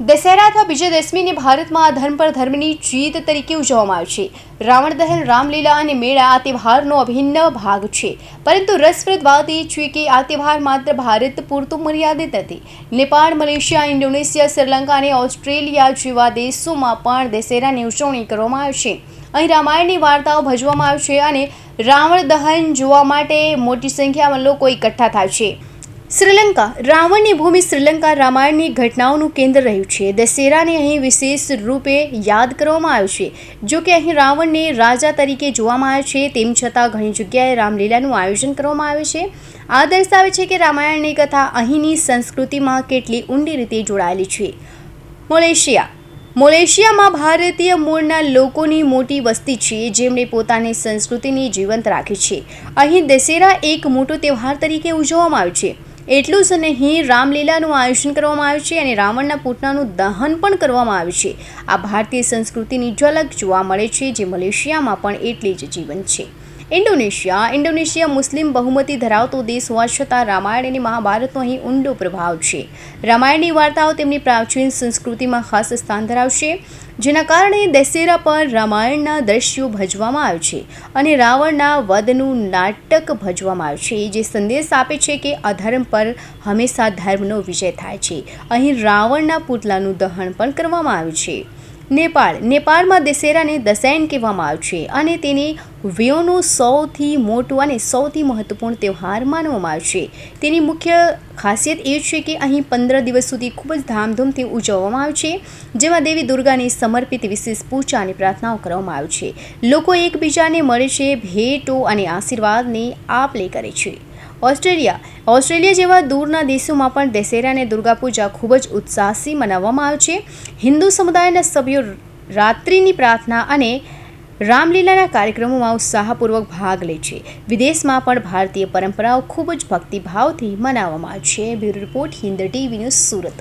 દશેરા અથવા વિજયદશમીને ભારતમાં ધર્મ પર ધર્મની જીત તરીકે ઉજવવામાં આવે છે. રાવણ દહન, રામલીલા અને મેળા આ તહેવારનો અભિન્ન ભાગ છે. પરંતુ રસપ્રદ વાત એ છે કે આ તહેવાર માત્ર ભારત પૂરતું મર્યાદિત નથી. નેપાળ, મલેશિયા, ઇન્ડોનેશિયા, શ્રીલંકા અને ઓસ્ટ્રેલિયા જેવા દેશોમાં પણ દશેરાની ઉજવણી કરવામાં આવે છે. અહીં રામાયણની વાર્તાઓ ભજવવામાં આવે છે અને રાવણ દહન જોવા માટે મોટી સંખ્યામાં લોકો એકઠા થાય છે. શ્રીલંકા. રાવણની ભૂમિ શ્રીલંકા રામાયણની ઘટનાઓનું કેન્દ્ર રહ્યું છે. દશેરાને અહીં વિશેષ રૂપે યાદ કરવામાં આવે છે. જો કે અહીં રાવણને રાજા તરીકે જોવામાં આવે છે, તેમ છતાં ઘણી જગ્યાએ રામલીલાનું આયોજન કરવામાં આવે છે. આ દર્શાવે છે કે રામાયણની કથા અહીંની સંસ્કૃતિમાં કેટલી ઊંડી રીતે જોડાયેલી છે. મલેશિયામાં ભારતીય મૂળના લોકોની મોટી વસ્તી છે, જેમણે પોતાની સંસ્કૃતિને જીવંત રાખી છે. અહીં દશેરા એક મોટો તહેવાર તરીકે ઉજવવામાં આવે છે. એટલું જ નહીં, રામલીલાનું આયોજન કરવામાં આવે છે અને રાવણના પૂતળાનું દહન પણ કરવામાં આવે છે. આ ભારતીય સંસ્કૃતિની ઝલક જોવા મળે છે, જે મલેશિયામાં પણ એટલી જ જીવંત છે. ઇન્ડોનેશિયા મુસ્લિમ બહુમતી ધરાવતો દેશ હોવા છતાં રામાયણ અને મહાભારતનો અહીં ઊંડો પ્રભાવ છે. રામાયણની વાર્તાઓ તેમની પ્રાચીન સંસ્કૃતિમાં ખાસ સ્થાન ધરાવશે, જેના કારણે દશેરા પર રામાયણના દ્રશ્યો ભજવામાં આવે છે અને રાવણના વધનું નાટક ભજવામાં આવે છે, જે સંદેશ આપે છે કે અધર્મ પર હંમેશા ધર્મનો વિજય થાય છે. અહીં રાવણના પૂતળાનું દહન પણ કરવામાં આવે છે. નેપાળમાં દશેરાને દસૈન કહેવામાં આવે છે અને તેને વેઓનો સૌથી મોટો અને સૌથી મહત્વપૂર્ણ તહેવાર માનવામાં આવે છે. તેની મુખ્ય ખાસિયત એ છે કે અહીં 15 દિવસ સુધી ખૂબ જ ધામધૂમથી ઉજવવામાં આવે છે, જેમાં દેવી દુર્ગાને સમર્પિત વિશેષ પૂજા અને પ્રાર્થનાઓ કરવામાં આવે છે. લોકો એકબીજાને મળે છે, ભેટો અને આશીર્વાદની આપ-લે કરે છે. ઓસ્ટ્રેલિયા જેવા દૂરના દેશોમાં પણ દશેરા અને દુર્ગા પૂજા ખૂબ જ ઉત્સાહથી મનાવવામાં આવે છે. હિન્દુ સમુદાયના સભ્યો રાત્રિની પ્રાર્થના અને રામલીલાના કાર્યક્રમોમાં ઉત્સાહપૂર્વક ભાગ લે છે. વિદેશમાં પણ ભારતીય પરંપરાઓ ખૂબ જ ભક્તિભાવથી મનાવવામાં આવે છે. Bureau report, Hind TV news, Surat.